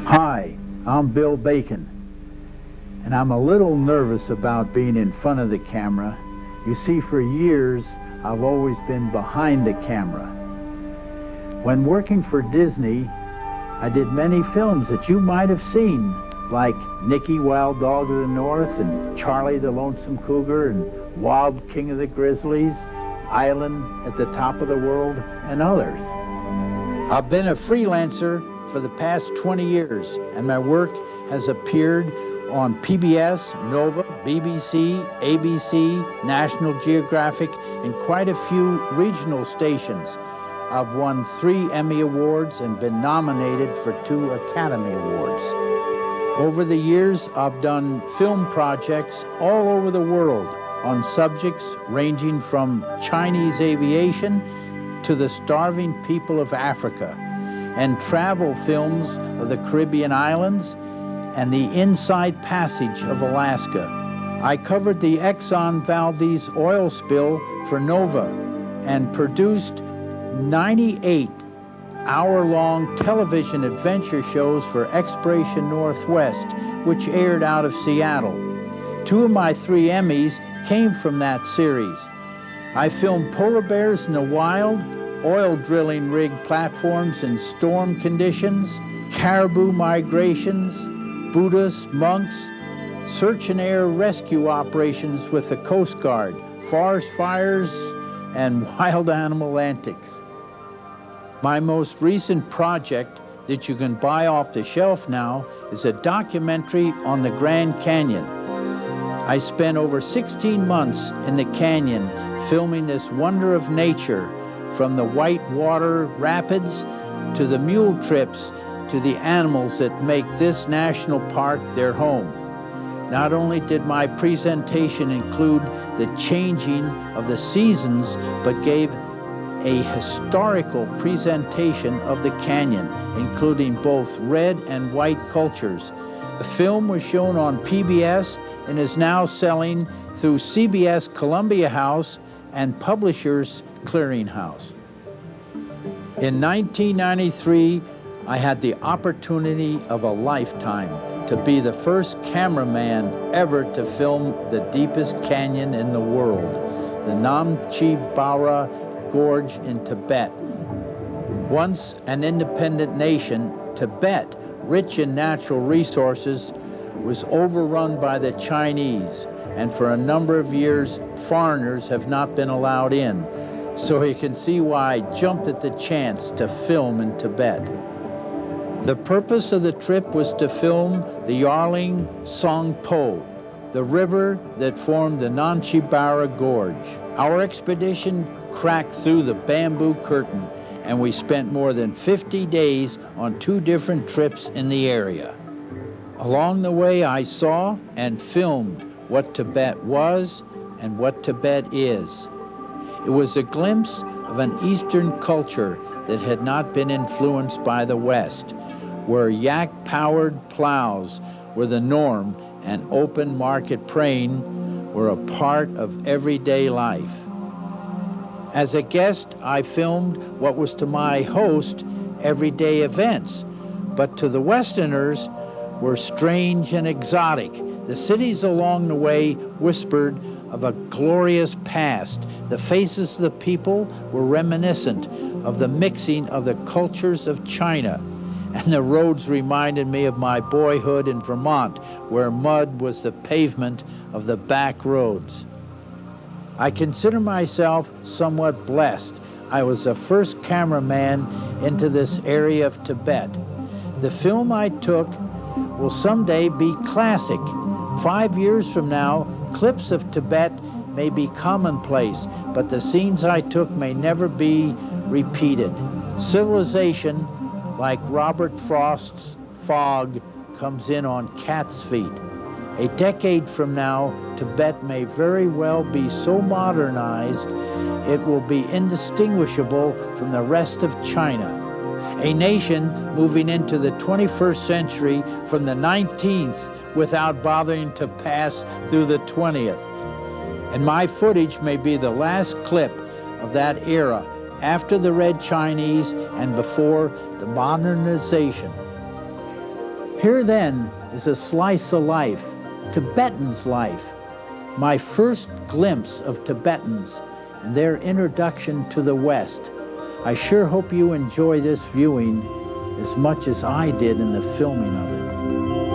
Hi, I'm Bill Bacon, and I'm a little nervous about being in front of the camera. You see, for years, I've always been behind the camera. When working for Disney, I did many films that you might have seen, like Nicky Wild Dog of the North and Charlie the Lonesome Cougar and Wob King of the Grizzlies, Island at the Top of the World, and others. I've been a freelancer for the past 20 years, and my work has appeared on PBS, Nova, BBC, ABC, National Geographic, and quite a few regional stations. I've won 3 Emmy Awards and been nominated for 2 Academy Awards. Over the years, I've done film projects all over the world on subjects ranging from Chinese aviation to the starving people of Africa, and travel films of the Caribbean islands and the Inside Passage of Alaska. I covered the Exxon Valdez oil spill for Nova and produced 98 hour-long television adventure shows for Exploration Northwest, which aired out of Seattle. 2 of my 3 Emmys came from that series. I filmed polar bears in the wild, oil drilling rig platforms in storm conditions, caribou migrations, Buddhist monks, search and air rescue operations with the Coast Guard, forest fires, and wild animal antics. My most recent project that you can buy off the shelf now is a documentary on the Grand Canyon. I spent over 16 months in the canyon filming this wonder of nature, from the white water rapids to the mule trips to the animals that make this national park their home. Not only did my presentation include the changing of the seasons, but gave a historical presentation of the canyon, including both red and white cultures. The film was shown on PBS and is now selling through CBS Columbia House and Publishers Clearinghouse. In 1993, I had the opportunity of a lifetime to be the first cameraman ever to film the deepest canyon in the world, the Namche Bara Gorge in Tibet. Once an independent nation, Tibet, rich in natural resources, was overrun by the Chinese, and for a number of years, foreigners have not been allowed in. So you can see why I jumped at the chance to film in Tibet. The purpose of the trip was to film the Yarling Songpo, the river that formed the Namche Bara Gorge. Our expedition cracked through the bamboo curtain, and we spent more than 50 days on 2 different trips in the area. Along the way, I saw and filmed what Tibet was and what Tibet is. It was a glimpse of an Eastern culture that had not been influenced by the West, where yak-powered plows were the norm and open market praying were a part of everyday life. As a guest, I filmed what was to my host everyday events, but to the Westerners were strange and exotic. The cities along the way whispered of a glorious past. The faces of the people were reminiscent of the mixing of the cultures of China, and the roads reminded me of my boyhood in Vermont, where mud was the pavement of the back roads. I consider myself somewhat blessed. I was the first cameraman into this area of Tibet. The film I took will someday be classic. 5 years from now, clips of Tibet may be commonplace, but the scenes I took may never be repeated. Civilization, like Robert Frost's Fog, comes in on cat's feet. A decade from now, Tibet may very well be so modernized it will be indistinguishable from the rest of China. A nation moving into the 21st century from the 19th without bothering to pass through the 20th. And my footage may be the last clip of that era, after the Red Chinese and before the modernization. Here then is a slice of life, Tibetan's life, my first glimpse of Tibetans and their introduction to the West. I sure hope you enjoy this viewing as much as I did in the filming of it.